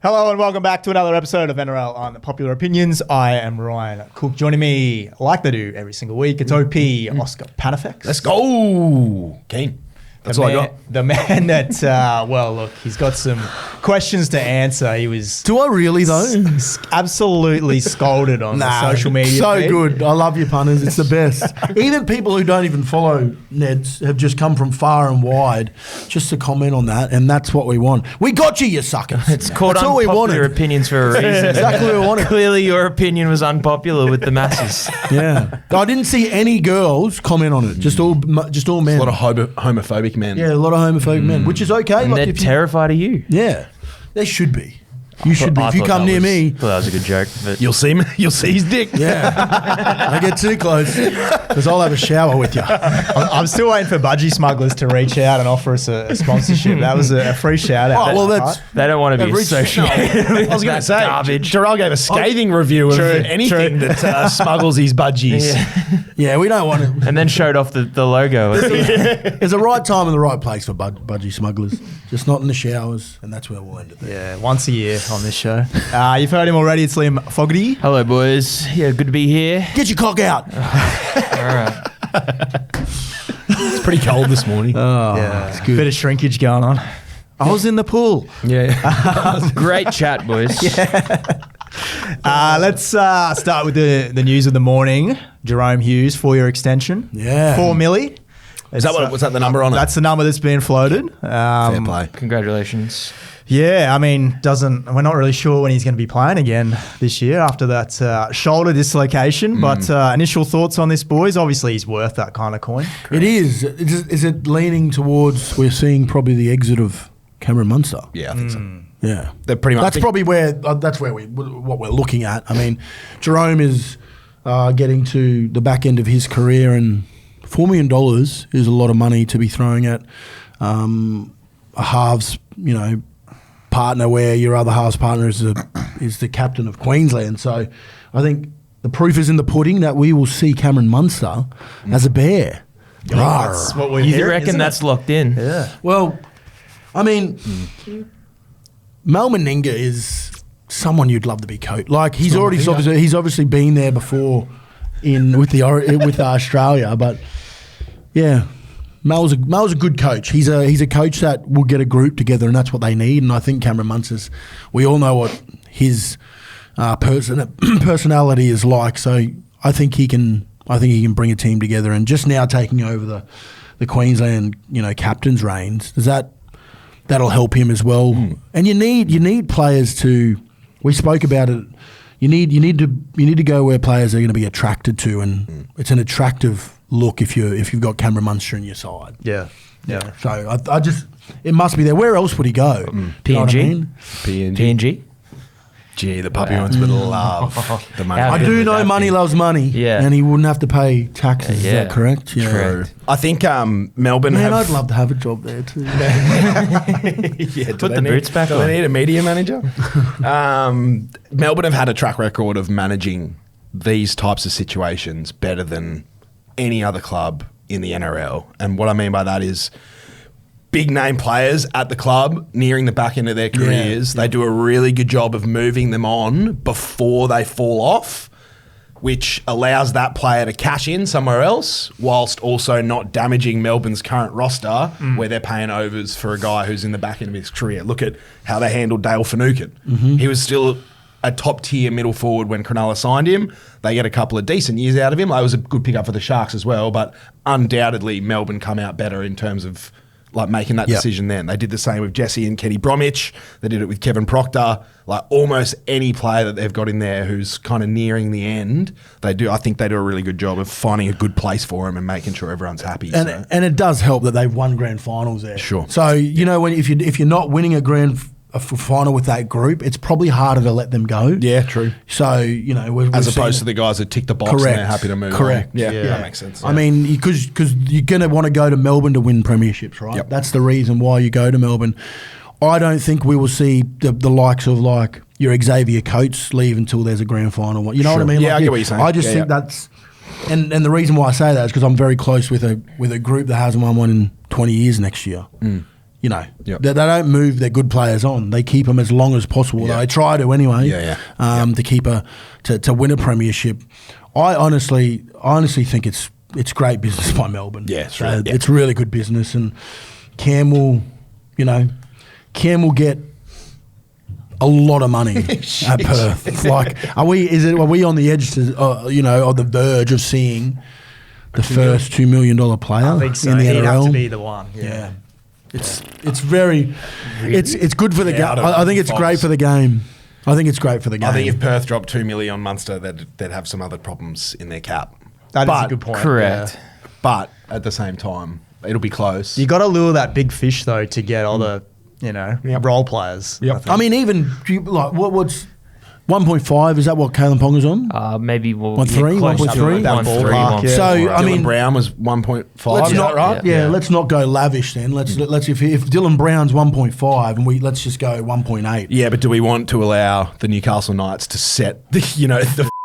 Hello and welcome back to another episode of NRL Unpopular Opinions. I am Ryan Cook. Joining me, like they do every single week, it's OP Oscar Panafex. Let's go. Keen. That's all I got. The man that, well, look, he's got some questions to answer. He was... Do I really, though? Absolutely scolded on the social media So feed. good. I love you, punters. It's the best. Even people who don't even follow Neds have just come from far and wide just to comment on that, and that's what we want. We got you, you suckers. It's called that's all we unpopular wanted. opinions for a reason. Exactly what we wanted. Clearly your opinion was unpopular with the masses. Yeah. I didn't see any girls comment on it. Just all men. A lot of homophobic men. Yeah, a lot of homophobic men, which is okay. And like they're if you- terrified of you. Yeah, they should be. You should be. I If you thought come that near was- me, thought that was a good joke. But You'll see him. You'll see his dick. yeah, I get too close because I'll have a shower with you. I'm still waiting for Budgie Smugglers to reach out and offer us a sponsorship. That was a free shout out. Oh well, that's they don't want to be That reach- associated with I was going that to say, garbage. Jharal gave a scathing review of anything that smuggles his budgies. yeah. We don't want it. And then showed off the logo. There's a right time and the right place for budgie smugglers. Just not in the showers, and that's where we'll end it. Yeah, once a year on this show. You've heard him already. It's Liam Fogarty. Hello, boys. Yeah, good to be here. Get your cock out. All right. It's pretty cold this morning. Yeah, it's good. Bit of shrinkage going on. I was in the pool. Yeah. Great chat, boys. Let's start with the news of the morning. Jahrome Hughes, 4-year extension. Yeah. 4 milli. Is that what's that the number on it? That's the number that's been floated. Fair play. Congratulations. Yeah, I mean, we're not really sure when he's going to be playing again this year after that shoulder dislocation. But initial thoughts on this, boys? Obviously, he's worth that kind of coin. It is. Is it leaning towards we're seeing probably the exit of Cameron Munster? Yeah, I think so. Yeah. They're pretty much. That's probably where what we're looking at. I mean, Jahrome is getting to the back end of his career, and $4 million is a lot of money to be throwing at a halves, partner where your other halves partner is the captain of Queensland. So I think the proof is in the pudding that we will see Cameron Munster as a bear. That's what we're You hearing, reckon isn't that's it? locked in? Yeah. Well, I mean, Mal Meninga is someone you'd love to be coach. Like he's obviously been there before with Australia, but yeah. Mal's a good coach. He's a coach that will get a group together, and that's what they need. And I think Cameron Munster's, we all know what his personality is like. So I think he can bring a team together. And just now taking over the Queensland captain's reins, that'll help him as well. And you need players to. We spoke about it. You need to go where players are going to be attracted to, and it's an attractive look if you've got Cameron Munster in your side. Yeah. Yeah. So I just it must be there. Where else would he go? You know what I mean? PNG? Gee, the puppy wants with love. The money. How I good do would know that money be? loves money. Yeah. And he wouldn't have to pay taxes. Is that correct? Yeah. Correct. I think Melbourne Man, have. I'd love to have a job there too. Put the boots back Do on. they need a media manager? Melbourne have had a track record of managing these types of situations better than any other club in the NRL. And what I mean by that is big name players at the club nearing the back end of their careers. They do a really good job of moving them on before they fall off, which allows that player to cash in somewhere else whilst also not damaging Melbourne's current roster where they're paying overs for a guy who's in the back end of his career. Look at how they handled Dale Finucane. He was still a top-tier middle forward when Cronulla signed him. They get a couple of decent years out of him. It was a good pickup for the Sharks as well, but undoubtedly Melbourne come out better in terms of making that decision then. They did the same with Dessie and Kenny Bromwich. They did it with Kevin Proctor. Almost any player that they've got in there who's kind of nearing the end, I think they do a really good job of finding a good place for him and making sure everyone's happy. And it does help that they've won grand finals there. Sure. So if you're not winning a final with that group, it's probably harder to let them go. Yeah, true. So As opposed to the guys that tick the box and they're happy to move Correct. on. Yeah, Yeah. that makes sense. I mean, because you're going to want to go to Melbourne to win premierships, right? Yep. That's the reason why you go to Melbourne. I don't think we will see the likes of your Xavier Coates leave until there's a grand final. You know what I mean? Yeah, I get what you're saying. I just think that's, and the reason why I say that is because I'm very close with a group that hasn't won one in 20 years next year. you know, Yep. they don't move their good players on. They keep them as long as possible. Yeah. They try to anyway. Yeah. To keep to win a premiership. I honestly think it's great business by Melbourne. Yeah, it's right. Yeah. It's really good business, and Cam will get a lot of money at Perth. Like, are we on the edge to on the verge of seeing the first $2 million player I think so. in the He'd NRL? have to be the one. Yeah. It's very it's good for the game. Out of I think it's Fox. great for the game. I think it's great for the game. I think if Perth dropped $2 million on Munster, they'd have some other problems in their cap. That is But- a good point. Correct. yeah. But at the same time, it'll be close. You got to lure that big fish though to get all the role players. Yep. I mean, even what's 1.5? Is that what Kalen Ponga's on? Maybe 1.3, close to 1.3? That 1.3, ballpark, yeah. So, Dylan I mean, Brown was 1.5. let's is not that right? Yeah, let's not go lavish then. Let's if Dylan Brown's 1.5 and let's just go 1.8. Yeah, but do we want to allow the Newcastle Knights to set the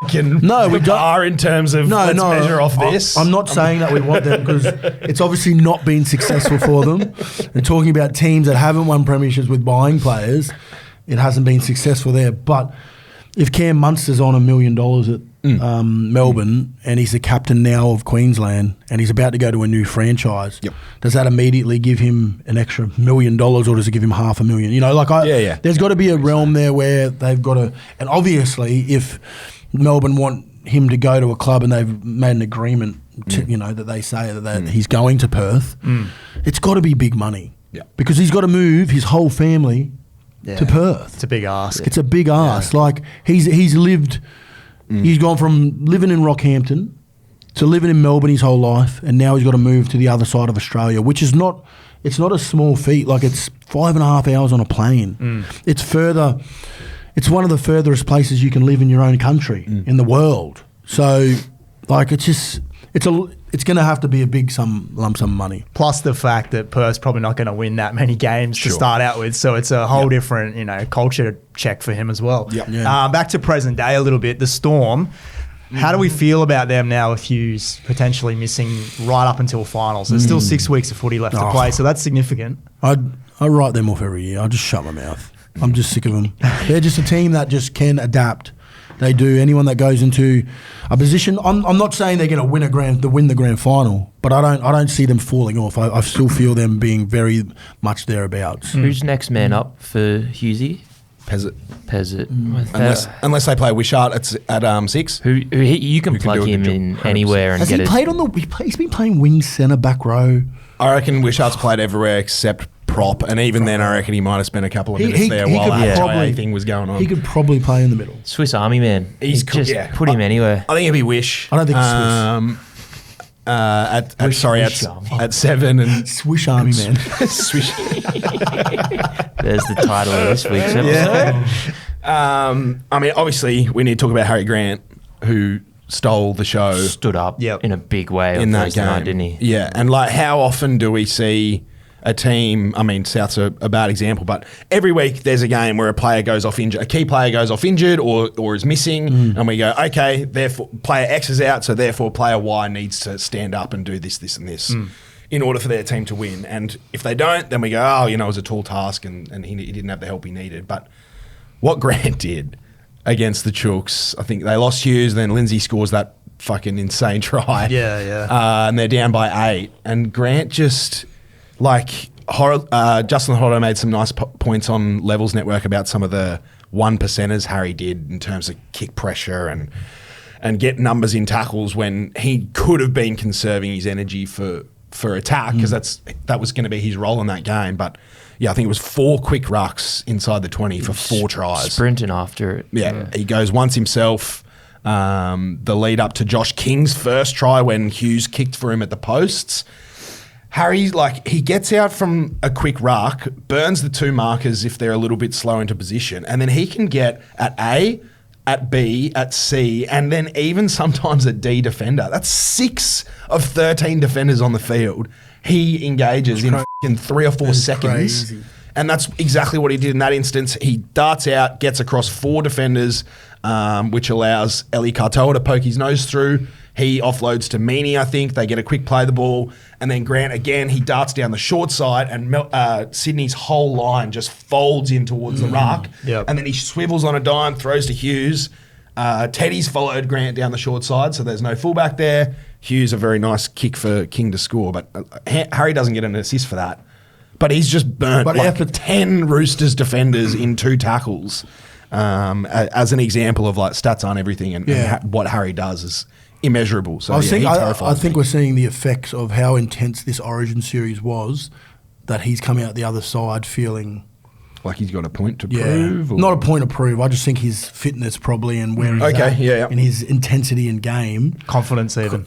fucking No, we don't. bar in terms of let's measure off this? I'm not saying that we want them because it's obviously not been successful for them. And talking about teams that haven't won premierships with buying players, it hasn't been successful there. But if Cam Munster's on $1 million at Melbourne and he's the captain now of Queensland and he's about to go to a new franchise, Yep. does that immediately give him an extra $1 million or does it give him $500,000? You know, there's got to be a realm there where they've got to, and obviously if Melbourne want him to go to a club and they've made an agreement to, that they say that he's going to Perth, it's got to be big money. Yeah. Because he's got to move his whole family to Perth. It's a big ask. It's a big ask. Like he's lived, he's gone from living in Rockhampton to living in Melbourne his whole life, and now he's got to move to the other side of Australia, which is not a small feat. Like it's 5.5 hours on a plane. It's further. It's one of the furthest places you can live in your own country in the world. So, like, it's going to have to be a big lump sum money. Plus the fact that Perth's probably not going to win that many games to start out with, so it's a whole different, culture check for him as well. Yep. Yeah. Back to present day a little bit. The Storm. How do we feel about them now with Hughes potentially missing right up until finals? There's still 6 weeks of footy left to play, so that's significant. I write them off every year. I just shut my mouth. I'm just sick of them. They're just a team that just can adapt. They do. Anyone that goes into a position, I'm not saying they're going to win the grand final, but I don't see them falling off. I still feel them being very much thereabouts. Who's next man up for Hughesy? Pezzett. Pezzett. Unless they play Wishart at 6. You can Who can plug do a him good in job, 100%. anywhere and Has get he it. played he's been playing wing centre, back row. I reckon Wishart's played everywhere except prop, and even then I reckon he might have spent a couple of minutes there while could that probably- thing was going on. He could probably play in the middle. Swiss Army man. He's Just yeah. put him anywhere. I think it'd be Wish. I don't think it's Wish. Wish At 7 and Swish Army man. Swish. There's the title of this week's episode. I mean, obviously, we need to talk about Harry Grant, who stole the show Stood up in a big way in that Thursday game, night, didn't he? Yeah, and like, how often do we see a team? I mean, South's a bad example, but every week there's a game where a player goes off injured, a key player goes off injured or is missing, and we go, okay, therefore player X is out, so therefore player Y needs to stand up and do this, and this. In order for their team to win. And if they don't, then we go, oh, it was a tall task and he didn't have the help he needed. But what Grant did against the Chooks, I think they lost Hughes, then Lindsay scores that fucking insane try. And they're down by 8. And Grant just, like, Justin Horto made some nice points on Levels Network about some of the 1%ers Harry did in terms of kick pressure and get numbers in tackles when he could have been conserving his energy for attack, because that was going to be his role in that game. But yeah, I think it was 4 quick rucks inside the 20 for 4 tries. Sprinting after it. Yeah, he goes once himself. The lead up to Josh King's first try when Hughes kicked for him at the posts. Harry, like, he gets out from a quick ruck, burns the 2 markers if they're a little bit slow into position, and then he can get at A, at B, at C, and then even sometimes at D defender. That's 6 of 13 defenders on the field. He engages in 3 or 4 seconds. Crazy. And that's exactly what he did in that instance. He darts out, gets across 4 defenders, which allows Eli Katoa to poke his nose through. He offloads to Meaney, I think. They get a quick play of the ball. And then Grant, again, he darts down the short side and Sydney's whole line just folds in towards the ruck. Yep. And then he swivels on a dime, throws to Hughes. Teddy's followed Grant down the short side, so there's no fullback there. Hughes, a very nice kick for King to score, but Harry doesn't get an assist for that. But he's just burnt 10 Roosters defenders in 2 tackles as an example of like stats on everything and what Harry does is immeasurable. So I think we're seeing the effects of how intense this Origin series was, that he's coming out the other side feeling... Like he's got a point to prove? Or? Not a point to prove. I just think his fitness probably and where he's at and his intensity in game. Confidence even.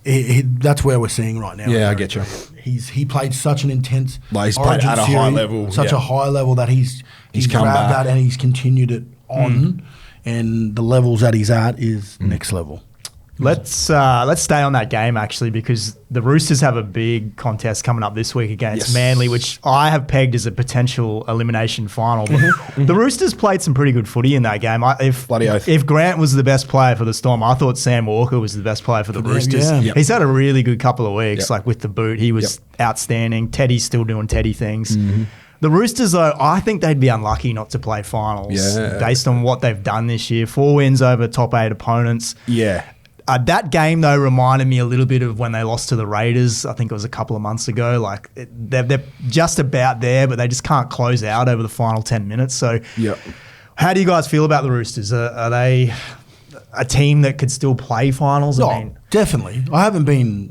That's where we're seeing right now. Yeah, I get you. He played such an intense he's played at a high level. Such a high level that he's come grabbed back. that and he's continued it on. And the levels that he's at is next level. Let's stay on that game actually, because the Roosters have a big contest coming up this week against Manly, which I have pegged as a potential elimination final. But the Roosters played some pretty good footy in that game. If Grant was the best player for the Storm, I thought Sam Walker was the best player for the Roosters. He's had a really good couple of weeks, like with the boot. He was outstanding. Teddy's still doing Teddy things. The Roosters, though, I think they'd be unlucky not to play finals based on what they've done this year. 4 wins over top 8 opponents. Yeah. That game, though, reminded me a little bit of when they lost to the Raiders. I think it was a couple of months ago. They're just about there, but they just can't close out over the final 10 minutes. So how do you guys feel about the Roosters? Are they a team that could still play finals? Definitely. I haven't been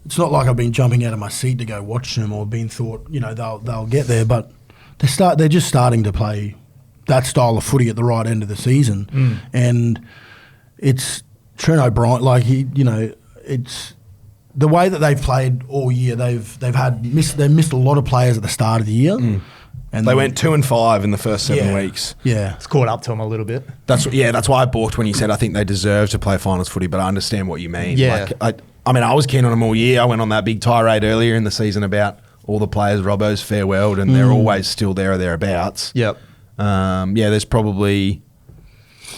it's not like I've been jumping out of my seat to go watch them or been thought, they'll get there, but they're just starting to play that style of footy at the right end of the season. And it's Trent O'Brien, it's the way that they've played all year. They've missed a lot of players at the start of the year, and they went 2-5 in the first 7 weeks. Yeah, it's caught up to them a little bit. That's why I balked when you said I think they deserve to play finals footy, but I understand what you mean. Yeah, I was keen on them all year. I went on that big tirade earlier in the season about all the players Robbo's farewelled, and they're always still there or thereabouts. Yep. There's probably.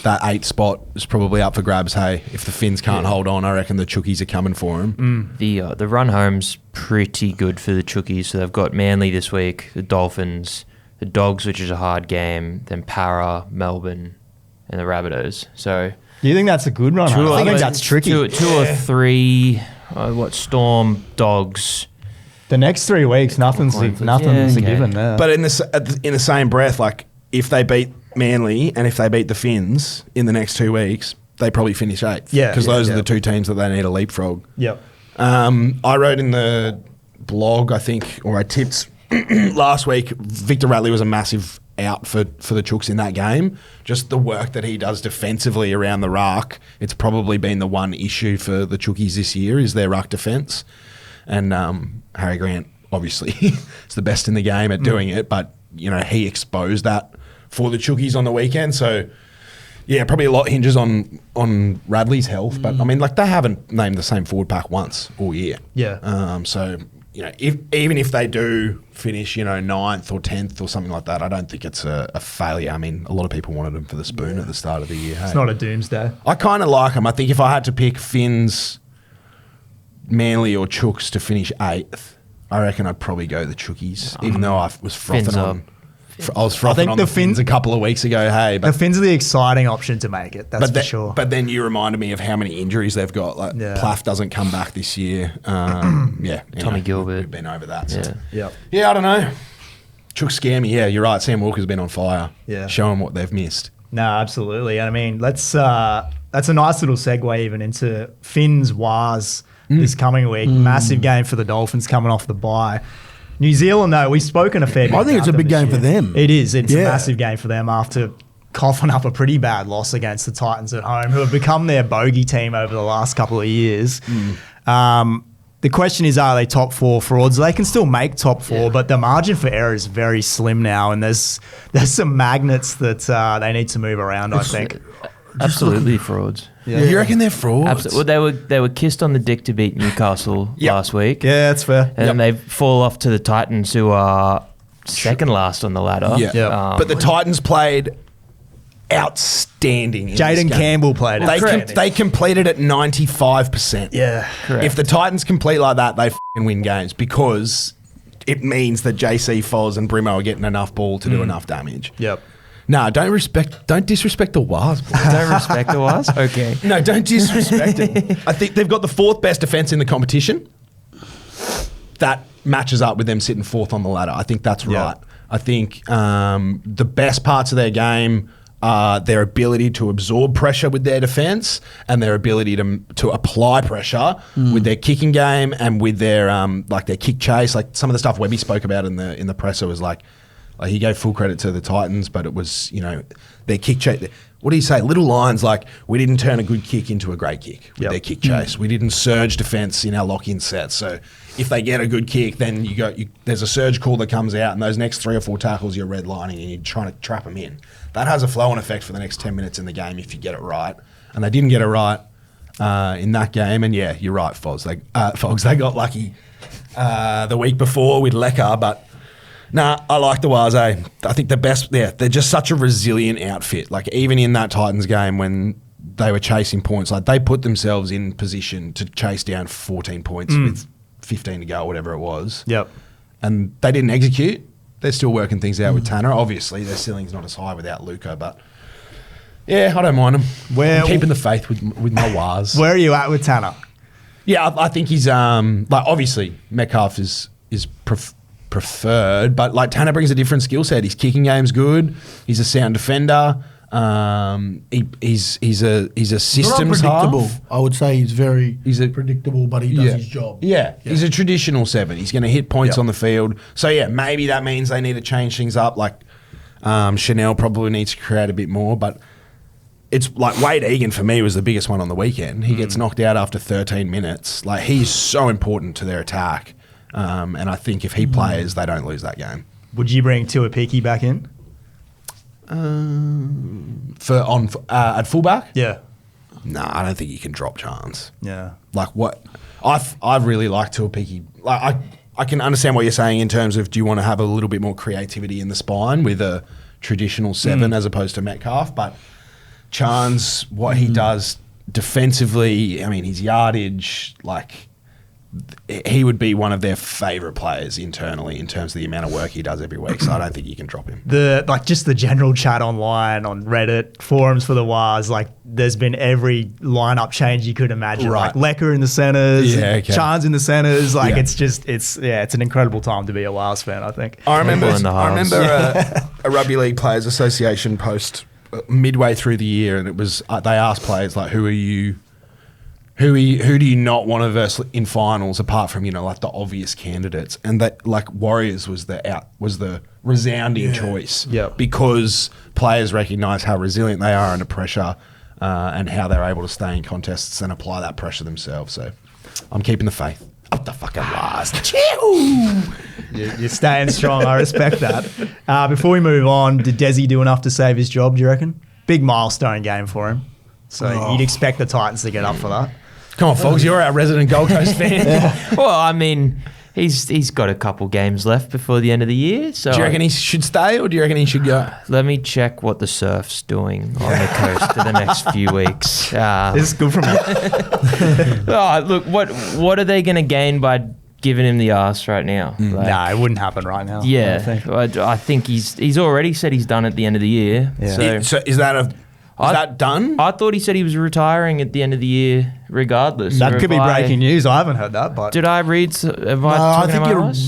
That 8th spot is probably up for grabs. Hey, if the Finns can't hold on, I reckon the Chookies are coming for him. The run home's pretty good for the Chookies. So they've got Manly this week, the Dolphins, the Dogs, which is a hard game, then Para, Melbourne, and the Rabbitohs. So do you think that's a good run home? I think that's tricky. Two or three. Storm, Dogs. The next 3 weeks, nothing's a given there. But in the same breath, if they beat Manly and if they beat the Finns in the next 2 weeks, they probably finish 8th. Yeah. Because those are the 2 teams that they need a leapfrog. Yep. I wrote in the blog, I think, or I tipped last week, Victor Radley was a massive out for the Chooks in that game. Just the work that he does defensively around the ruck, it's probably been the one issue for the Chookies this year is their ruck defence. And Harry Grant, obviously, is the best in the game at doing it, but, he exposed that for the Chookies on the weekend. So, probably a lot hinges on Radley's health. But, they haven't named the same forward pack once all year. Yeah. So, even if they do finish, 9th or 10th or something like that, I don't think it's a failure. A lot of people wanted them for the spoon at the start of the year. It's not a doomsday. I kind of like them. I think if I had to pick Finns, Manly or Chooks to finish 8th, I reckon I'd probably go the Chookies, even though I was frothing on... I was frothing on the Finns a couple of weeks ago. Hey, but the Finns are the exciting option to make it. That's for sure. But then you reminded me of how many injuries they've got. Plath doesn't come back this year. Tommy Gilbert. We've been over that. So. Yeah. I don't know. Chooks scare me. Yeah, you're right. Sam Walker's been on fire. Yeah, show them what they've missed. No, absolutely. And that's a nice little segue even into Finns Wahs this coming week. Massive game for the Dolphins coming off the bye. New Zealand, though, we've spoken a fair bit. I think it's a big game for them. It is. It's a massive game for them after coughing up a pretty bad loss against the Titans at home, who have become their bogey team over the last couple of years. The question is, are they top 4 frauds? They can still make top 4, but the margin for error is very slim now, and there's some magnets that they need to move around, I think. Absolutely frauds. Yeah. You reckon they're frauds? Absolutely. Well, they were kissed on the dick to beat Newcastle last week. Yeah, that's fair. And then they fall off to the Titans, who are second last on the ladder. Yeah. But the Titans played outstanding. in Jaden this game. Campbell played it. They completed at 95%. Yeah. Correct. If the Titans complete like that, they win games because it means that JC Foz and Brimo are getting enough ball to do enough damage. Yep. No, don't disrespect the Wars, boys. Don't respect the was? Okay. No, don't disrespect them. I think they've got the 4th best defense in the competition. That matches up with them sitting 4th on the ladder. I think that's right. I think the best parts of their game are their ability to absorb pressure with their defense and their ability to apply pressure with their kicking game and with their their kick chase. Like some of the stuff Webby spoke about in the presser was like he gave full credit to the Titans, but it was, their kick chase. What do you say? Little lines like, we didn't turn a good kick into a great kick with their kick chase. We didn't surge defense in our lock-in sets. So if they get a good kick, then there's a surge call that comes out, and those next 3 or 4 tackles you're redlining and you're trying to trap them in. That has a flow-on effect for the next 10 minutes in the game if you get it right. And they didn't get it right in that game. And yeah, you're right, Fogs. They got lucky the week before with Lecker, but... Nah, I like the Waz. I think the best. Yeah, they're just such a resilient outfit. Like even in that Titans game when they were chasing points, like they put themselves in position to chase down 14 points with 15 to go, or whatever it was. Yep. And they didn't execute. They're still working things out with Tanner. Obviously, their ceiling's not as high without Luca, but yeah, I don't mind them. I'm keeping the faith with my Waz. Where are you at with Tanner? Yeah, I think he's obviously Metcalf is preferred, but like Tanner brings a different skill set. His kicking game's good. He's a sound defender. He's a systems half. I would say he's predictable, but he does his job. Yeah, he's a traditional 7. He's going to hit points on the field. So yeah, maybe that means they need to change things up. Like Chanel probably needs to create a bit more, but it's like Wade Egan for me was the biggest one on the weekend. He gets knocked out after 13 minutes. Like he's so important to their attack. And I think if he plays, they don't lose that game. Would you bring Tuapiki back in? At fullback? Yeah. No, I don't think you can drop Chance. Yeah. Like what? I really like Tuapiki. Like I can understand what you're saying in terms of do you want to have a little bit more creativity in the spine with a traditional 7 as opposed to Metcalf, but Chance, what he does defensively, I mean his yardage, like. He would be one of their favourite players internally in terms of the amount of work he does every week. So I don't think you can drop him. Just the general chat online on Reddit forums for the Waz. Like there's been every lineup change you could imagine. Right. Like Lecker in the centres, Chance in the centres. Like it's an incredible time to be a Waz fan. I think. I remember a Rugby League Players Association post midway through the year, and it was they asked players like, who are you? Who do you not want to verse in finals apart from like the obvious candidates? And that like Warriors was the resounding choice. Yep. Because players recognise how resilient they are under pressure and how they're able to stay in contests and apply that pressure themselves. So I'm keeping the faith. Up the fucking last. You're staying strong. I respect that. Before we move on, did Dessie do enough to save his job? Do you reckon? Big milestone game for him. So you'd expect the Titans to get up for that. Come on, folks, you're our resident Gold Coast fan. Well, I mean, he's got a couple games left before the end of the year. So do you reckon he should stay or do you reckon he should go? Let me check what the surf's doing on the coast for the next few weeks. This is good from you. Look, what are they going to gain by giving him the arse right now? Nah, it wouldn't happen right now. Yeah, I think he's already said he's done at the end of the year. Yeah. So is that that done? I thought he said he was retiring at the end of the year, regardless. That could be breaking news. I haven't heard that, but did I read? I think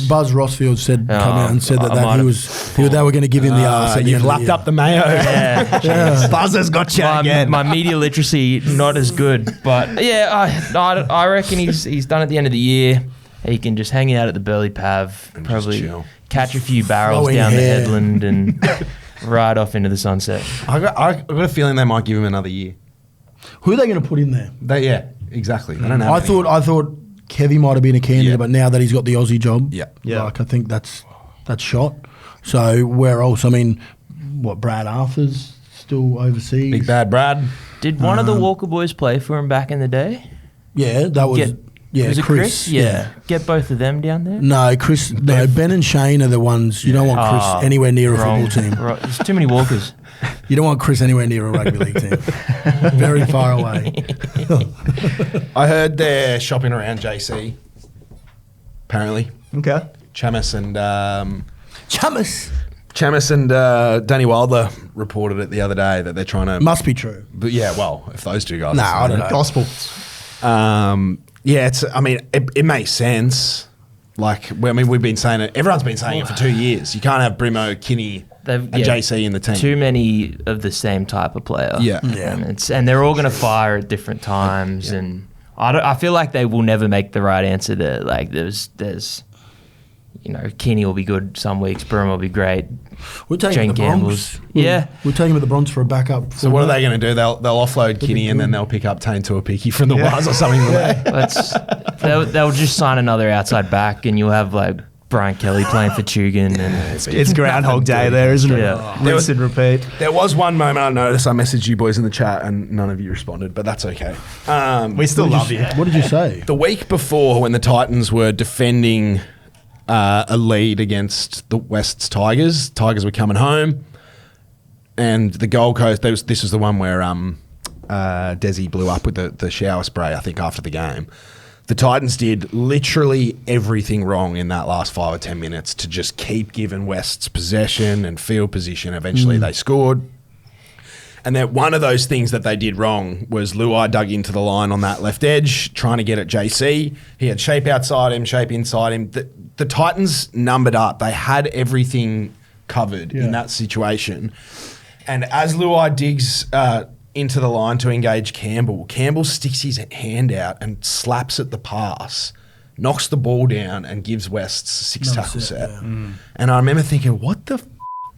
Buzz Rossfield said come out and said that they were going to give him the arse. You've lapped up the mayo. Yeah. Buzz has got you again. My media literacy not as good, but yeah, I reckon he's done at the end of the year. He can just hang out at the Burleigh Pav, and probably catch a few barrels down the headland and. Right off into the sunset. I got a feeling they might give him another year. Who are they going to put in there? Exactly. They don't have I thought Kevy might have been a candidate, but now that he's got the Aussie job, I think that's shot. So where else? I mean, Brad Arthur's still overseas. Big bad Brad. Did one of the Walker boys play for him back in the day? Yeah, that was Yeah, Was it Chris. Yeah. Get both of them down there? No, Chris. No, Ben and Shane are the ones. You don't want Chris anywhere near a wrong. football team. Right. There's too many walkers. You don't want Chris anywhere near a rugby league team. Very far away. I heard they're shopping around JC. Apparently, Okay. Chamis and Danny Wilder reported it the other day that they're trying to. Must be true. But yeah, well, if those two guys. No, are I don't know. Gospel. Yeah, it makes sense. Like, we've been saying it. Everyone's been saying it for 2 years. You can't have Brimo, Kinney, and JC in the team. Too many of the same type of player. Yeah. And they're all going to fire at different times. Yeah. And I feel like they will never make the right answer there. Like, there's Kinney will be good some weeks. Brimo will be great. We're taking the Bronx. Yeah. We're taking with the Bronx for a backup. So what are they going to do? They'll offload Kinney and then they'll pick up Tane Tuapiki from the Waz or something like that. They'll just sign another outside back and you'll have like Brian Kelly playing for Tugan. And it's Groundhog Day there, isn't it? Yeah. Rinse and repeat. There was one moment I noticed. I messaged you boys in the chat and none of you responded, but that's okay. We still love you. What did you say? The week before, when the Titans were defending a lead against the West's Tigers were coming home, and the Gold Coast. This was the one where Dessie blew up with the shower spray. I think after the game, the Titans did literally everything wrong in that last 5 or 10 minutes to just keep giving West's possession and field position. Eventually, they scored. And then one of those things that they did wrong was Luai dug into the line on that left edge, trying to get at JC. He had shape outside him, shape inside him. The Titans numbered up. They had everything covered in that situation. And as Luai digs into the line to engage Campbell sticks his hand out and slaps at the pass, knocks the ball down and gives West 6 tackle set. Yeah. And I remember thinking, what the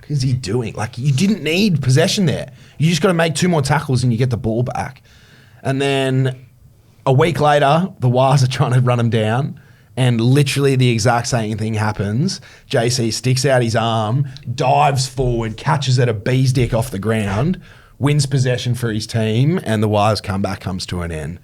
is he doing? Like, you didn't need possession there. You just got to make 2 more tackles and you get the ball back. And then a week later, the Waz are trying to run him down, and literally the exact same thing happens. JC sticks out his arm, dives forward, catches at a bee's dick off the ground, wins possession for his team, and the Waz comeback comes to an end.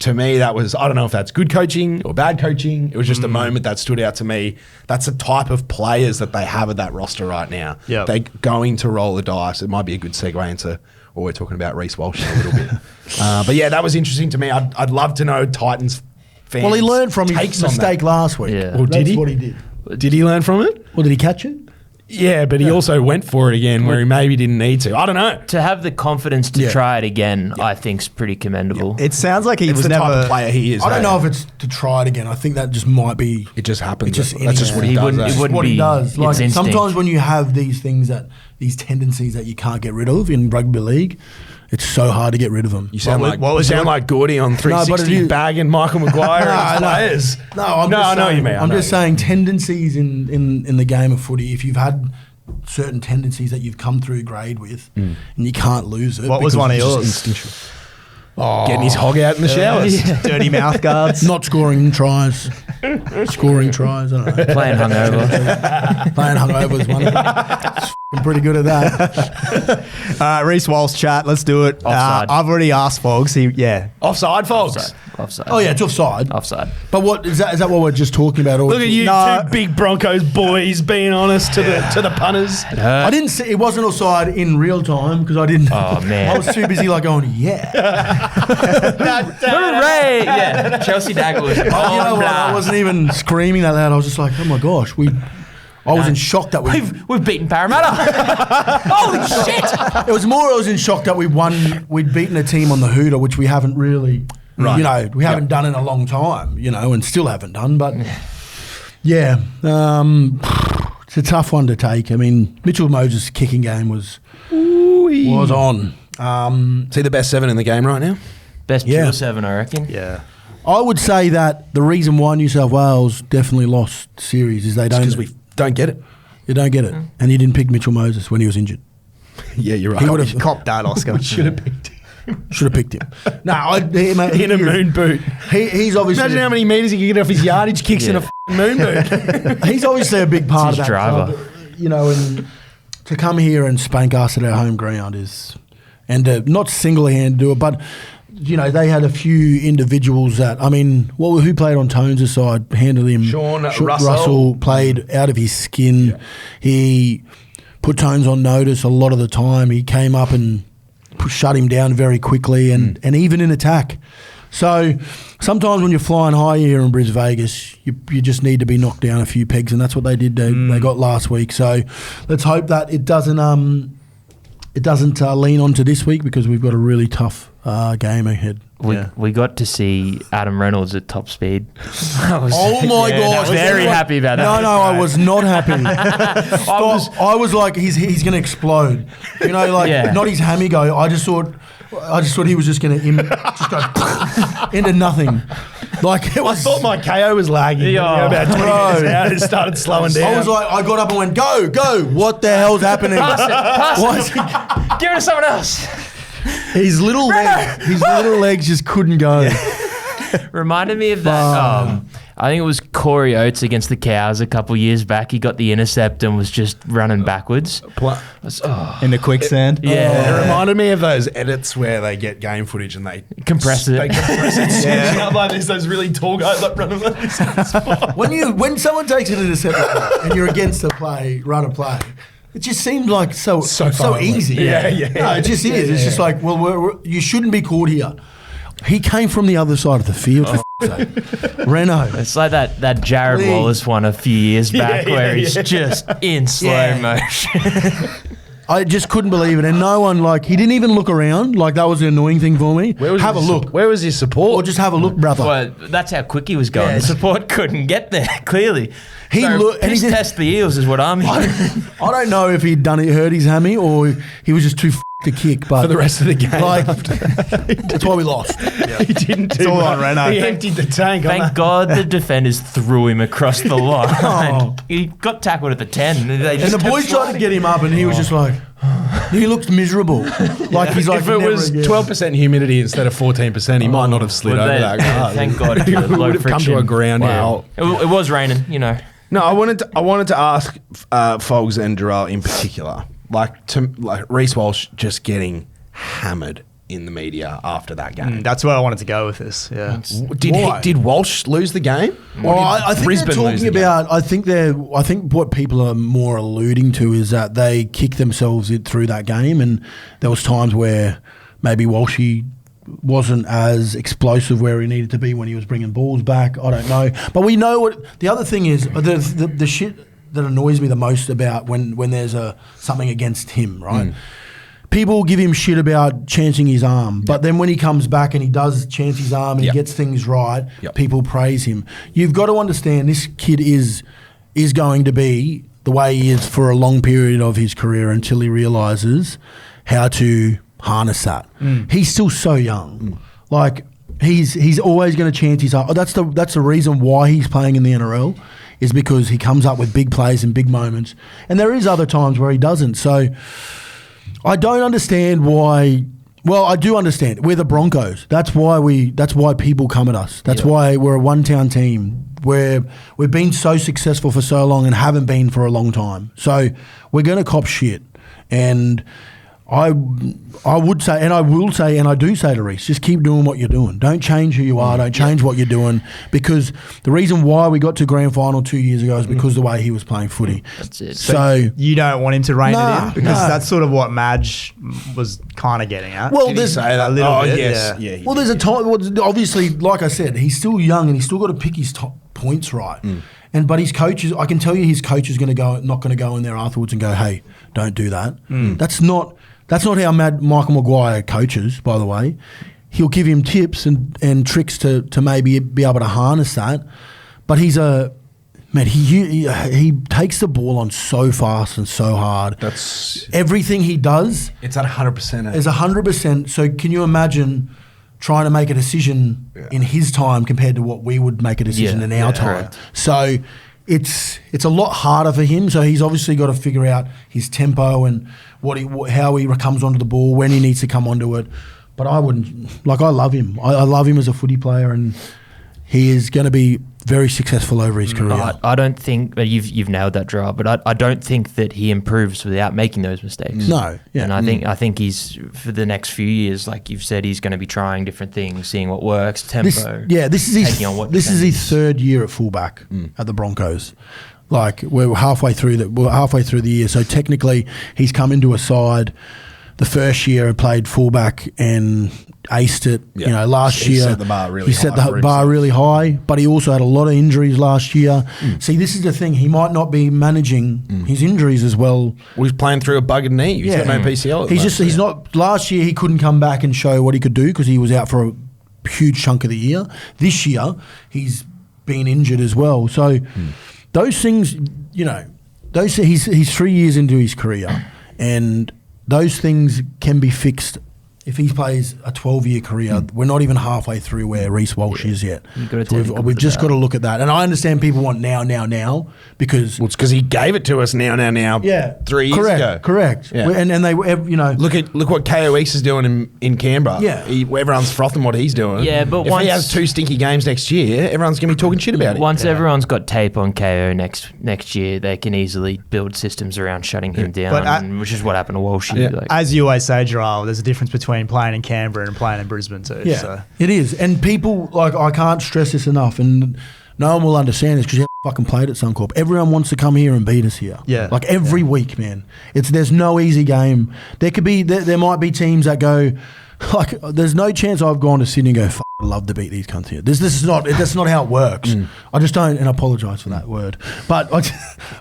To me, that was, I don't know if that's good coaching or bad coaching. It was just a moment that stood out to me. That's the type of players that they have at that roster right now. Yep. They're going to roll the dice. It might be a good segue into what we're talking about Reece Walsh in a little bit. But yeah, that was interesting to me. I'd love to know Titans fans. Well, he learned from his mistake last week. Yeah. Well, did That's he? what he did. Did he learn from it? Well, did he catch it? Yeah, but he also went for it again where he maybe didn't need to. I don't know. To have the confidence to try it again, I think is pretty commendable. It sounds like he It's was the never type of player he is. I don't know if it's to try it again. I think that just might be. It just happens. That's That's just what he He does. wouldn't- eh? it wouldn't what be- he does. Like it's instinct. sometimes when you have these things these tendencies that you can't get rid of in rugby league, it's so hard to get rid of them. You sound What was like Gordy on but it 360 is- bagging Michael Maguire and his players. I know what you mean. I'm just saying tendencies in the game of footy. If you've had certain tendencies that you've come through grade with, and you can't lose it. What was one of it's just yours? instinctual. Getting his hog out in the showers. Dirty mouth guards. Not scoring tries. Scoring tries. I don't know. Playing hungover. Playing hungover is one of them. I'm pretty good at that. Reece Walsh chat. Let's do it. Offside. I've already asked Fogs. Offside, folks. Offside. Oh yeah, it's offside. Offside. But what is that? Is that what we're just talking about? Or Look at you, No. two big Broncos boys, being honest to the punters. I didn't see. It wasn't offside in real time because I didn't. Oh, man. I was too busy like going, yeah. Hooray! Yeah. Chelsea Dagger was You know what? I blast. wasn't even screaming that loud. I was just like, oh my gosh, I was in shock that We've beaten Parramatta. Holy shit! It was more I was in shock that we'd beaten a team on the Hooter, which we haven't really, we haven't done in a long time, and still haven't done. But yeah, it's a tough one to take. I mean, Mitchell Moses' kicking game was on. Is he the best 7 in the game right now? Best pure 7, I reckon. Yeah. I would say that the reason why New South Wales definitely lost series is they don't. Because we don't get it. You don't get it, and you didn't pick Mitchell Moses when he was injured. Yeah, you're right. He would have Cop that, Oscar. Should have picked him. Should have picked him. No, In a moon boot. He's obviously. Imagine how many metres he could get off his yardage kicks in a moon boot. He's obviously a big part It's of his that driver. club, and to come here and spank us at our home ground and to not single-handed do it, but they had a few individuals that, who played on Tones' side, handled him. Russell played out of his skin. Yeah. He put Tones on notice a lot of the time. He came up and shut him down very quickly and even in attack. So sometimes when you're flying high here in Bris Vegas, you just need to be knocked down a few pegs, and that's what they did. They got last week. So let's hope that it doesn't lean on to this week, because we've got a really tough game ahead. We got to see Adam Reynolds at top speed. Oh my gosh! Very happy about that. No, I was not happy. I was like, he's going to explode. Not his hammy go. I just thought he was just going to just go into nothing. Like it was. I thought my KO was lagging. About 20 minutes out, it started slowing down. I was like, I got up and went, go! What the hell's happening? Pass it. Give it to someone else. His little legs just couldn't go. Yeah. Reminded me of that. I think it was Corey Oates against the Cows a couple years back. He got the intercept and was just running backwards. In the quicksand. It reminded me of those edits where they get game footage and they compress it. They compress it. Up like this, those really tall guys like running like this. When someone takes an intercept like that and you're against a play, it just seems like so easy. Yeah. No, it just is. It's just like, you shouldn't be caught here. He came from the other side of the field. Renault. It's like that Jared Wallace one a few years back where he's just in slow motion. I just couldn't believe it. And no one, he didn't even look around. That was the annoying thing for me. Have a look. Where was his support? Or just have a look, brother. Well, that's how quick he was going. The support couldn't get there, clearly. He test the eels is what I'm hearing. I don't know if he'd hurt his hammy or he was just too to kick, but for the rest of the game, that's why we lost. Yeah. He didn't do it's all on Renault. He emptied the tank. Thank God the defenders threw him across the line. He got tackled at the 10. And the boys tried to get him up, and he was just like, he looked miserable. He's like, if it was 12% humidity instead of 14%, he might not have slid over that. Thank God. He would have come to a ground. Wow. It was raining, No, I wanted to ask Fogs and Jharal in particular. Reece Walsh just getting hammered in the media after that game. That's where I wanted to go with this. Yeah. Did Walsh lose the game? Well, I think Brisbane they're talking about. I think what people are more alluding to is that they kicked themselves through that game, and there was times where maybe Walshy wasn't as explosive where he needed to be when he was bringing balls back. I don't know, but we know what the other thing is. The shit that annoys me the most about when there's something against him, right? People give him shit about chancing his arm, but then when he comes back and he does chance his arm and he gets things right, people praise him. You've got to understand this kid is going to be the way he is for a long period of his career until he realises how to harness that. He's still so young. He's always going to chance his arm. That's the reason why he's playing in the NRL, is because he comes up with big plays and big moments. And there is other times where he doesn't. So I don't understand why. Well, I do understand. We're the Broncos. That's why people come at us. That's why we're a one-town team. We've been so successful for so long and haven't been for a long time. So we're going to cop shit. And I would say, and I will say, and I do say to Reece, just keep doing what you're doing. Don't change who you are. Don't change what you're doing, because the reason why we got to grand final 2 years ago is because the way he was playing footy. That's it. So you don't want him to rein it in, because that's sort of what Madge was kind of getting at. Well, there's a little bit. Yes. Yeah. Well, there's a time. Obviously, like I said, he's still young and he's still got to pick his top points right. But his coaches, I can tell you, his coach is not going to go in there afterwards and go, "Hey, don't do that." That's not how Michael Maguire coaches, by the way. He'll give him tips and tricks to maybe be able to harness that. But he takes the ball on so fast and so hard. That's everything he does. It's at 100%. Is 100%. So can you imagine trying to make a decision in his time compared to what we would make a decision in our time? Correct. So it's a lot harder for him. So he's obviously got to figure out his tempo and how he comes onto the ball, when he needs to come onto it. But I wouldn't, I love him. I love him as a footy player, and he is going to be very successful over his career. I don't think you've nailed that, Jharal, but I don't think that he improves without making those mistakes. No, yeah. And I think he's, for the next few years, like you've said, he's going to be trying different things, seeing what works, tempo. This is his third year at fullback at the Broncos. Like we're halfway through the year, so technically he's come into a side. The first year and played fullback and aced it. Yeah. You know, last year set the bar really he set high the bar really high, but he also had a lot of injuries last year. See, this is the thing. He might not be managing his injuries as well. Well, he's playing through a buggered knee. He's got no PCL. He's not. Last year he couldn't come back and show what he could do because he was out for a huge chunk of the year. This year he's been injured as well. So those things, you know, he's 3 years into his career and those things can be fixed if he plays a 12-year career. We're not even halfway through where Reece Walsh is yet. So we've just got to look at that. And I understand people want now because... Well, it's because he gave it to us now. Yeah. 3 years ago. Correct. Yeah. And they, you know... Look what KO East is doing in Canberra. Yeah. Everyone's frothing what he's doing. Yeah, but if he has 2 stinky games next year, everyone's going to be talking shit about it. Once everyone's got tape on KO next year, they can easily build systems around shutting him down, which is what happened to Walsh. Yeah. Like, As you always say, Jharal, there's a difference between playing in Canberra and playing in Brisbane too. Yeah, so. it is. And people, like, I can't stress this enough, and no one will understand this because you fucking played at Suncorp. Everyone wants to come here and beat us here. Yeah. Like every week, man. There's no easy game. There might be teams that go, like, there's no chance I've gone to Sydney and go, I'd love to beat these cunts here. That's not how it works. I just don't, and I apologise for that word, but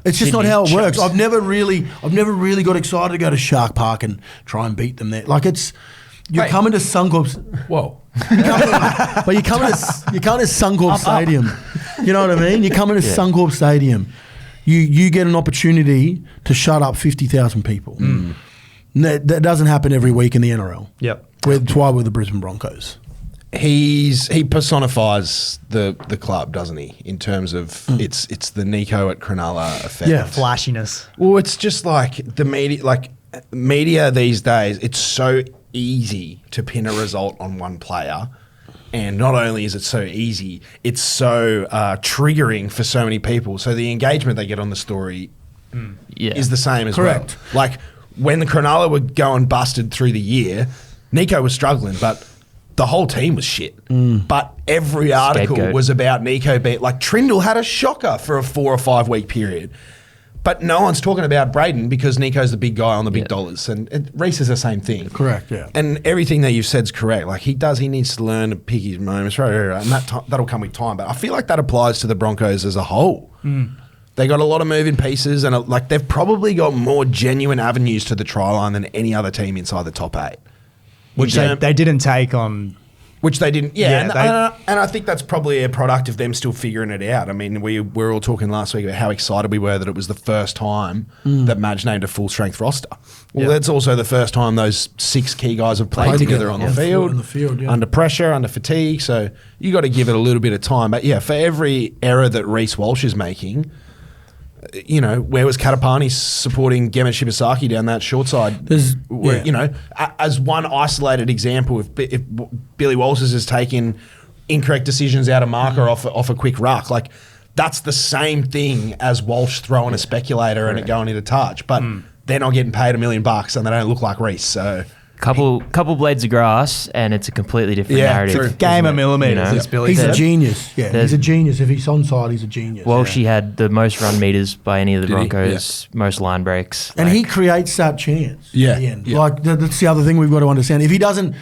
it's just not how it works. I've never really got excited to go to Shark Park and try and beat them there. Like you're coming to Suncorp. Whoa. You're coming to Suncorp Stadium. You know what I mean? You're coming to Suncorp Stadium. You get an opportunity to shut up 50,000 people. That doesn't happen every week in the NRL. Yep. That's why we're the Brisbane Broncos. He personifies the club, doesn't he? In terms of it's the Nico at Cronulla effect. Yeah. Flashiness. Well, it's just like the media these days. It's so easy to pin a result on one player, and not only is it so easy, it's so triggering for so many people. So the engagement they get on the story is the same as well. Like when the Cronulla were going busted through the year, Nico was struggling, but the whole team was shit. But every article was about Nico beat. Like Trindle had a shocker for a 4 or 5 week period. But no one's talking about Braden because Nico's the big guy on the big dollars. And Reece is the same thing. Correct, yeah. And everything that you've said is correct. Like he needs to learn to pick his moments. And that'll come with time. But I feel like that applies to the Broncos as a whole. They got a lot of moving pieces and they've probably got more genuine avenues to the try line than any other team inside the top 8. Which they didn't take on... Which they didn't, and I think that's probably a product of them still figuring it out. I mean, we were all talking last week about how excited we were that it was the first time that Madge named a full strength roster. Well, that's also the first time those 6 key guys have played together on the field, under pressure, under fatigue. So you got to give it a little bit of time. But yeah, for every error that Reece Walsh is making, you know, where was Katapani supporting Gemma Shibasaki down that short side? You know, as one isolated example, if Billy Walters is taking incorrect decisions out of marker off a quick ruck, like that's the same thing as Walsh throwing a speculator and it going into touch, but they're not getting paid $1 million and they don't look like Reece. So couple blades of grass and it's a completely different narrative. True. Game of millimetres, as Billy said. He's a genius. Yeah, he's a genius. If he's on side, he's a genius. Well, she had the most run meters by any of the Broncos, most line breaks. And he creates that chance at the end. Like that's the other thing we've got to understand. If he doesn't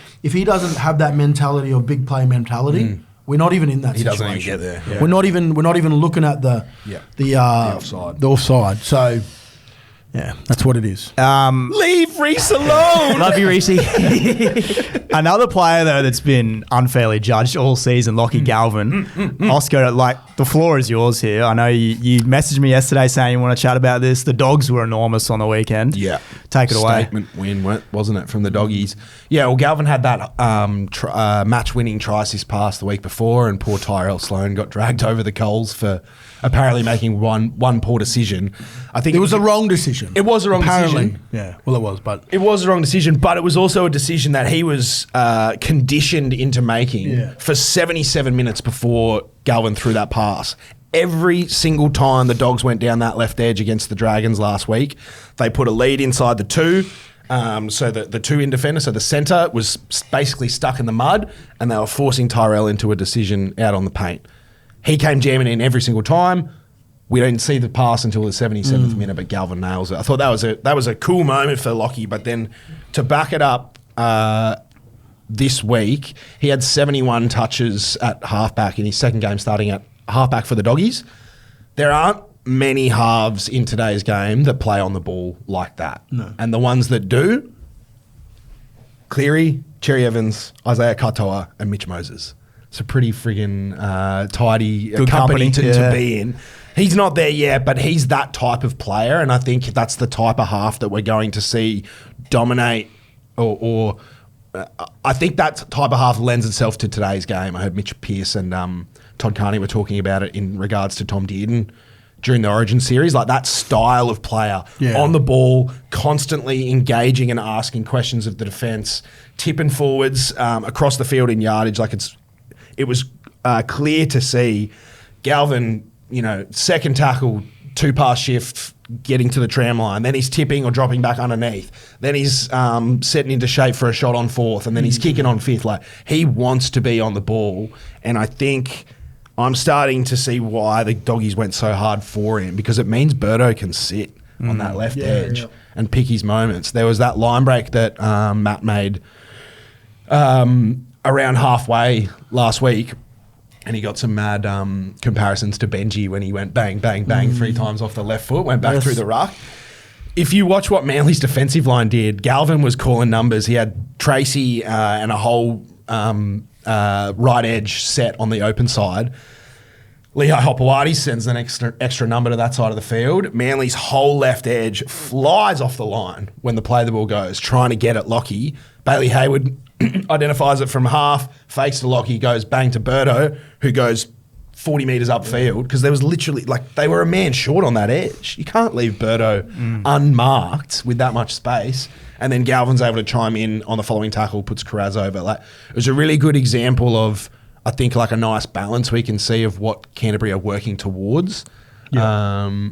have that mentality or big play mentality, we're not even in that situation. He doesn't even get there. Yeah. We're not even looking at the offside. The offside. So yeah, that's what it is. Leave Reece alone. Love you, Reece. Another player, though, that's been unfairly judged all season, Lockie Galvin. Oscar, like, the floor is yours here. I know you messaged me yesterday saying you want to chat about this. The Dogs were enormous on the weekend. Yeah. Take it away. Statement win, wasn't it, from the Doggies? Yeah, well, Galvin had that match-winning try assist pass the week before, and poor Tyrell Sloan got dragged over the coals for apparently making one poor decision. I think it was a wrong decision. It was a wrong apparently. decision. Yeah, well, it was, but it was a wrong decision. But it was also a decision that he was conditioned into making for 77 minutes before Galvin threw that pass. Every single time the Dogs went down that left edge against the Dragons last week, they put a lead inside the two. So the two-in defender, so the centre was basically stuck in the mud, and they were forcing Tyrell into a decision out on the paint. He came jamming in every single time. We didn't see the pass until the 77th minute, but Galvin nails it. I thought that was a cool moment for Lockie, but then to back it up this week, he had 71 touches at halfback in his second game starting at halfback for the Doggies. There aren't many halves in today's game that play on the ball like that. No. And the ones that do, Cleary, Cherry Evans, Isaiah Katoa, and Mitch Moses. It's a pretty friggin' tidy company to be in. He's not there yet, but he's that type of player, and I think that's the type of half that we're going to see dominate or I think that type of half lends itself to today's game. I heard Mitch Pearce and Todd Carney were talking about it in regards to Tom Dearden during the Origin series, like that style of player on the ball, constantly engaging and asking questions of the defence, tipping forwards across the field in yardage. Like it was clear to see Galvin, second tackle, 2-pass shift, getting to the tram line. Then he's tipping or dropping back underneath. Then he's setting into shape for a shot on fourth, and then he's kicking on fifth. Like, he wants to be on the ball, and I think I'm starting to see why the Doggies went so hard for him, because it means Birdo can sit on that left edge and pick his moments. There was that line break that Matt made around halfway last week, and he got some mad comparisons to Benji when he went bang, bang, bang 3 times off the left foot, went back through the ruck. If you watch what Manly's defensive line did, Galvin was calling numbers. He had Tracy and a whole right edge set on the open side. Lehigh Hopewadi sends an extra number to that side of the field. Manly's whole left edge flies off the line when the play the ball goes, trying to get at Lockie. Bailey Hayward identifies it from half, fakes to Lockie, goes bang to Birdo, who goes 40 metres upfield, because there was literally, they were a man short on that edge. You can't leave Birdo unmarked with that much space. And then Galvin's able to chime in on the following tackle, puts Carraz over. It was a really good example of, I think, a nice balance we can see of what Canterbury are working towards. Yeah.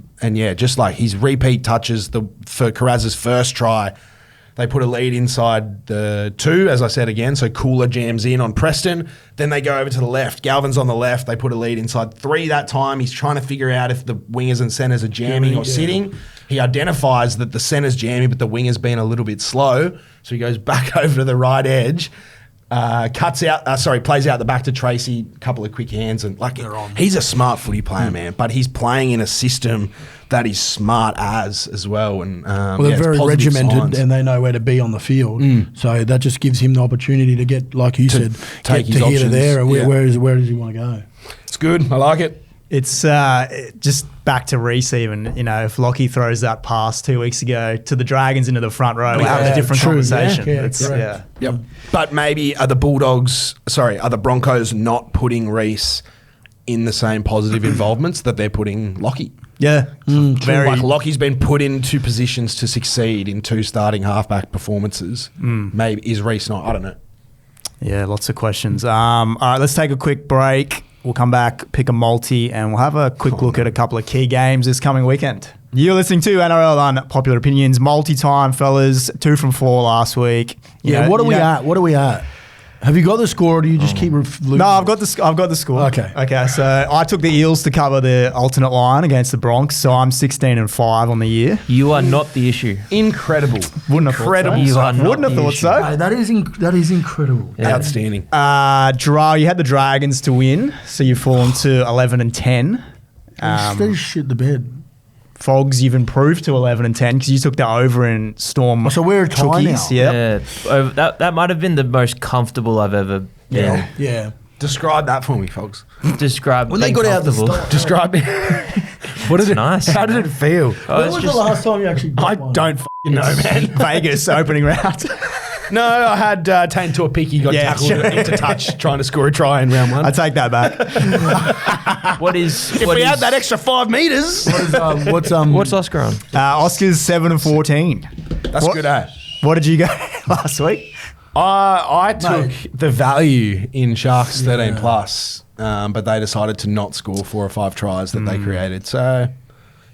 Just his repeat touches for Carraz's first try, they put a lead inside the 2, as I said again, so Cooler jams in on Preston. Then they go over to the left. Galvin's on the left. They put a lead inside 3 that time. He's trying to figure out if the wingers and centres are jamming or sitting. He identifies that the centre's jamming, but the winger's been a little bit slow. So he goes back over to the right edge, plays out the back to Tracy, a couple of quick hands. And he's a smart footy player, man, but he's playing in a system that is smart as well. And they're very regimented signs. And they know where to be on the field. So that just gives him the opportunity to get, like you said, take get to here to there. And where does he want to go? It's good. I like it. It's just back to Reece even, if Lockie throws that pass 2 weeks ago to the Dragons into the front row, we're having a different conversation. Yep. But maybe are the Broncos not putting Reece in the same positive involvements that they're putting Lockie? Yeah. Lockie's been put into positions to succeed in 2 starting halfback performances. Maybe is Reece not? I don't know. Yeah, lots of questions. All right, let's take a quick break. We'll come back, pick a multi, and we'll have a quick look at a couple of key games this coming weekend. You're listening to NRL Unpopular Opinions. Multi-time, fellas. 2 from 4 last week. What are we at? Have you got the score, or do you just keep losing? No, I've got the score. Okay. So I took the Eels to cover the alternate line against the Bronx. So I'm 16-5 on the year. You are not the issue. Incredible. Wouldn't have thought so. You are not Wouldn't have thought so. Hey, that is incredible. Yeah. Outstanding. Jharal, you had the Dragons to win, so you've fallen to 11-10. They shit the bed. Fogs, you've improved to 11-10 because you took the over in Storm. So we're a tie now. Yeah. That might have been the most comfortable I've ever been. Yeah. Describe that for me, Fogs. Describe when they got out of the start. Describe it. Nice. How did it feel? When was the last time you actually got I one? don't know, man. Vegas opening round. No, I had Tain Tuapiki got tackled into touch trying to score a try in round one. I take that back. If we had that extra 5 metres. What's Oscar on? Oscar's 7 and 14. That's good, eh? What did you go last week? I took the value in Sharks 13 plus, but they decided to not score 4 or 5 tries that they created. So,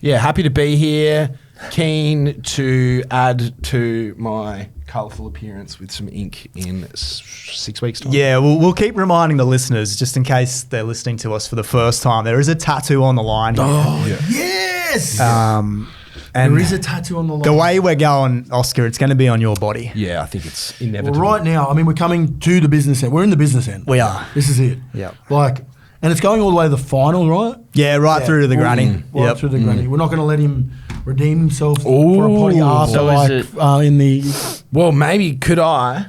yeah, happy to be here. Keen to add to my colourful appearance with some ink in 6 weeks' time. Yeah, we'll keep reminding the listeners, just in case they're listening to us for the first time, there is a tattoo on the line here. Oh, yes! And there is a tattoo on the line. the way we're going, Oscar, it's going to be on your body. Yeah, I think it's Well, inevitable. right now, I mean, we're coming to the business end. We're in the business end. We are. This is it. Yep. And it's going all the way to the final, right? Yeah, right through to the granny. Right through the granny. We're not going to let him redeem himself Ooh. for a potty after, So is in the... Well, maybe could I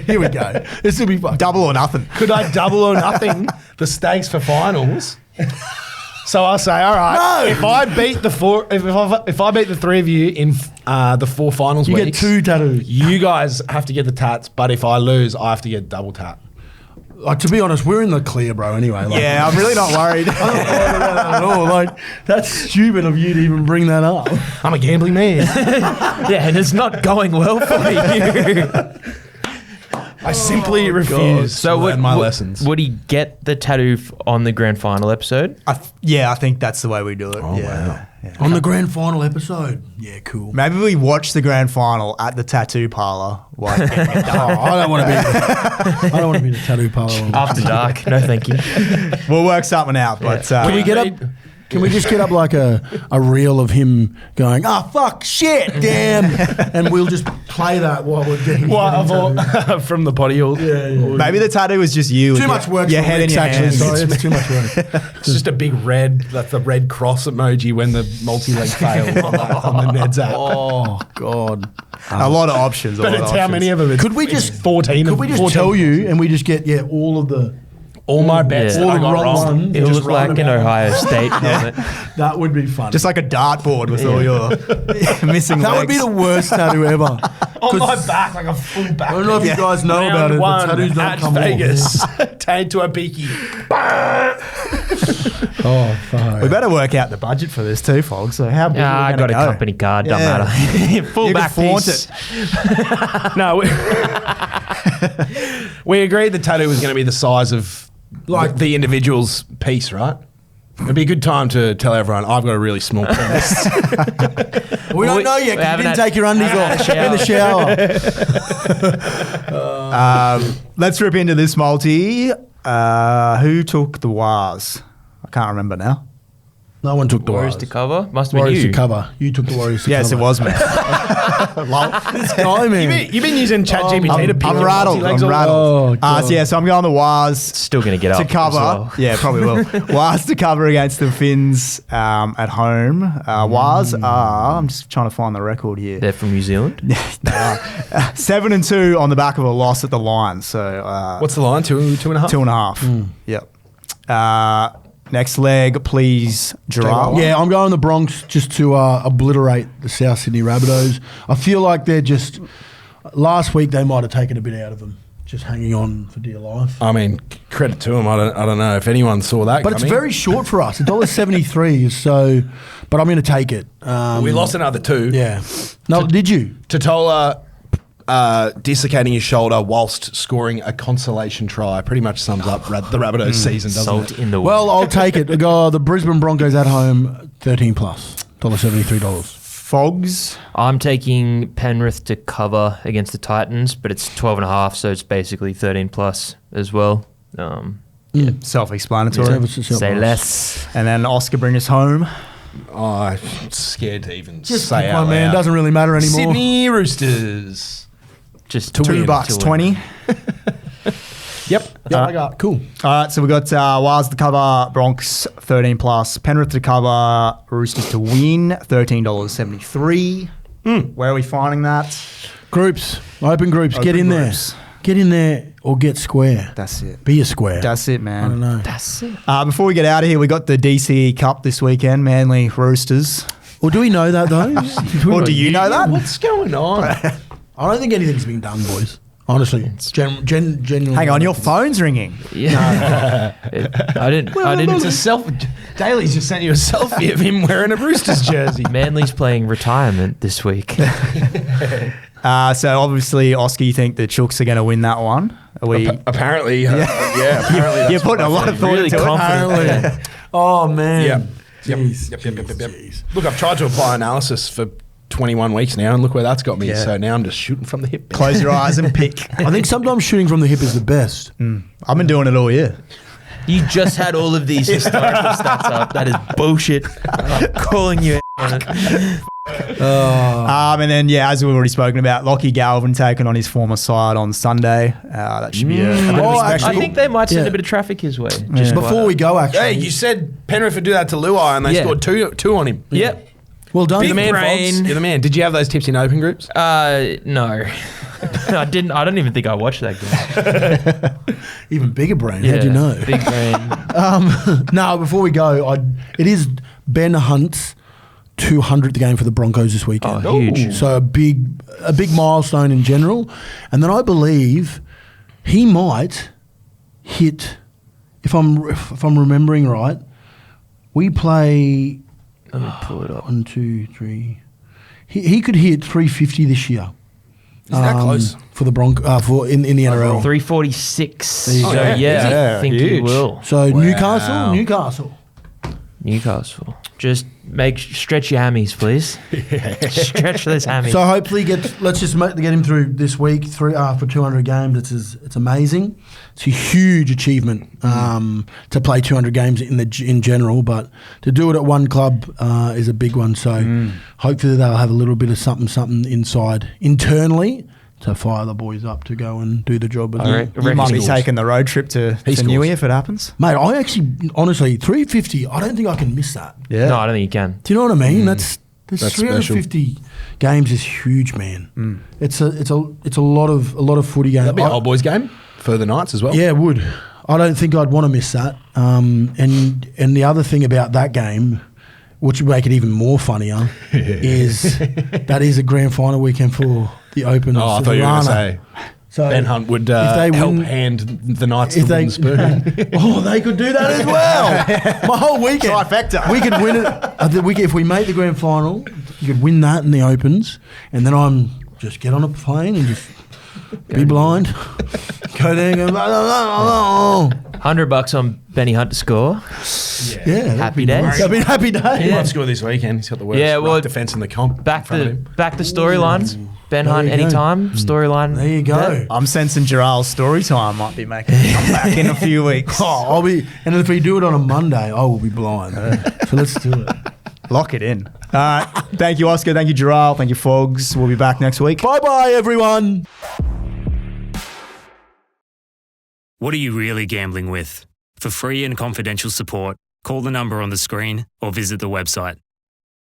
Here we go. This will be fun. Double or nothing. Could I double or nothing the stakes for finals? So I'll say, all right. No. If I beat if I beat the 3 of you in the 4 finals You get weeks, 2 tattoos. you guys have to get the tats. But if I lose, I have to get double tat. To be honest, we're in the clear, bro, anyway. Yeah, I'm really not worried. I don't know about that at all. That's stupid of you to even bring that up. I'm a gambling man. Yeah, and it's not going well for you. I simply refuse to learn my lessons. Would he get the tattoo on the grand final episode? I think that's the way we do it. Oh, yeah. wow. Yeah. On the grand final episode. Yeah, cool. Maybe we watch the grand final at the tattoo parlor. While getting it done. I don't want to be the tattoo parlor. After dark. No, thank you. We'll work something out. But Can we get up? Can we just get up like a reel of him going, fuck, shit, damn, and we'll just play that while we're getting From the potty hole. Yeah. maybe the tattoo was just you. Too with much work Your for head in Rick's, your actually. hands. Sorry, it's too much work. It's just a big red, that's the red cross emoji when the multi-leg fail on the Ned's app. Oh, God. A lot of options. But it's how many of them? Could we just 14? Could we just tell you and we just get, all of the... all my bets Yeah. that I All the got wrong wrong? ones. It Just looked like write an about Ohio State helmet. That would be fun. Just like a dartboard with all your missing that legs. would be the worst tattoo ever. On my back, like a full back. I don't know if you guys know about it, but tattoos don't at come Vegas. Tain Tuapiki. Oh, fuck. We better work out the budget for this too, folks. So how big Yeah, are I we got gonna a go? company card. Doesn't Yeah. matter. Full You can back flaunt piece. it. No, we agreed the tattoo was going to be the size of like the individual's piece, right? It'd be a good time to tell everyone I've got a really small penis. We don't know yet because we you haven't didn't had- take your undies off in the shower. Let's rip into this multi. Who took the Wahs? I can't remember now. No one took the Warriors Warriors. to cover. Must have been Warriors you. to cover. You took the Warriors to Yes, cover. it was me. This guy, man. You've been using ChatGPT to pick I'm your rattled. multi-legs I'm all- rattled. Oh, God. So I'm going the Wahs Still going to get to up. cover. as well. Yeah, probably will. Wahs to cover against the Finns at home. Wahs are. I'm just trying to find the record here. They're from New Zealand. 7-2 on the back of a loss at the Lions. So What's the line? 2.5? 2.5. Yep. Next leg, please, Jharal. Yeah, I'm going the Bronx just to obliterate the South Sydney Rabbitohs. I feel like they're just... Last week, they might have taken a bit out of them, just hanging on for dear life. I mean, credit to them. I don't know if anyone saw that But it's coming. very short for us. $1.73 is so... But I'm going to take it. We lost another 2. Yeah. No, did you? Totola dislocating his shoulder whilst scoring a consolation try pretty much sums up the Rabbitohs season, doesn't Salt it? in the Well, I'll take it. The Brisbane Broncos at home, 13 plus, $1.73. Fogs. I'm taking Penrith to cover against the Titans, but it's 12.5, so it's basically 13 plus as well. Self-explanatory. Say less. And then Oscar bring us home. Oh, I'm scared to even Just say pick out one, man. loud. Doesn't really matter anymore. Sydney Roosters. Just $2.20. Yep. I got cool. All right, so we got Wahs to cover, Bronx 13 plus, Penrith to cover, Roosters to win $13.73. Where are we finding that? Groups, open groups. Open Get in groups. there. Get in there or get square. That's it. Be a square. That's it, man. I don't know. That's it. Before we get out of here, we got the DCE Cup this weekend, Manly Roosters. Or do we know that, though? Or do you know that? What's going on? I don't think anything's been done, boys. Honestly. Genuinely. Hang on, your phone's ringing. Yeah. I didn't. It's a selfie. Daly's just sent you a selfie of him wearing a Roosters jersey. Manly's playing retirement this week. So obviously, Oscar, you think the Chooks are going to win that one? Are we? Apparently, apparently. You're putting a lot of thought Really into it. confident. Oh, man. Yep. Jeez. Yep. Look, I've tried to apply analysis for 21 weeks now, and look where that's got me. Yeah. So now I'm just shooting from the hip. Close your eyes and pick. I think sometimes shooting from the hip is the best. I've been doing it all year. You just had all of these historical stats up. That is bullshit. I'm calling you out on it. And then, as we've already spoken about, Lockie Galvin taking on his former side on Sunday. That should be a bit of a actually- spectacle. I think they might send Yeah. a bit of traffic his way. Just before we go, actually. Hey, you said Penrith would do that to Luai, and they Yeah. scored two on him. Yep. Well done. You're the man, brain. Fogs. You're the man. Did you have those tips in open groups? No. I didn't. I don't even think I watched that game. Even bigger brain. How'd you know? Big brain. No, before we go, it is Ben Hunt's 200th game for the Broncos this weekend. Oh, huge. So a big milestone in general. And then I believe he might hit, if I'm remembering right, we play Let me pull it up. 1, 2, 3. He could hit 350 this year. Is that close? For the for in the NRL. 346. you So go. I think he huge. will. So Wow. Newcastle. Newcastle. Just stretch your hammies, please. Stretch those hammies. So hopefully let's just get him through this week for 200 games. It's amazing. It's a huge achievement to play 200 games in general, but to do it at one club is a big one. So hopefully they'll have a little bit of something inside internally to fire the boys up to go and do the job. You might be taking the road trip to Newey if it happens. Mate, I actually, honestly, 350, I don't think I can miss that. Yeah. No, I don't think you can. Do you know what I mean? That's That's 350 games is huge, man. It's a lot of footy games. That'd be an old boys game for the Knights as well. Yeah, it would. I don't think I'd want to miss that. And the other thing about that game, which would make it even more funnier, is that is a grand final weekend for the Open. Oh, I thought you were going to say so Ben Hunt would if they help win- hand the Knights the if wooden they, spoon. oh, they could do that as well. My whole weekend, Trifecta. we could win it. If we make the grand final, you could win that in the Opens, and then I'm just get on a plane and just be blind, go there and go. $100 on Benny Hunt to score. Yeah, Happy days. I've been happy days. He might score this weekend. He's got the worst ruck defence in the comp. Back in front of the him. storylines. Ben There Hunt you go. anytime. Storyline. There you go. I'm sensing Jharal's story time might be making a comeback in a few weeks. Oh, I'll be, and if we do it on a Monday, I will be blind. So let's do it. Lock it in. Thank you, Oscar. Thank you, Jharal. Thank you, Fogs. We'll be back next week. Bye bye, everyone. What are you really gambling with? For free and confidential support, call the number on the screen or visit the website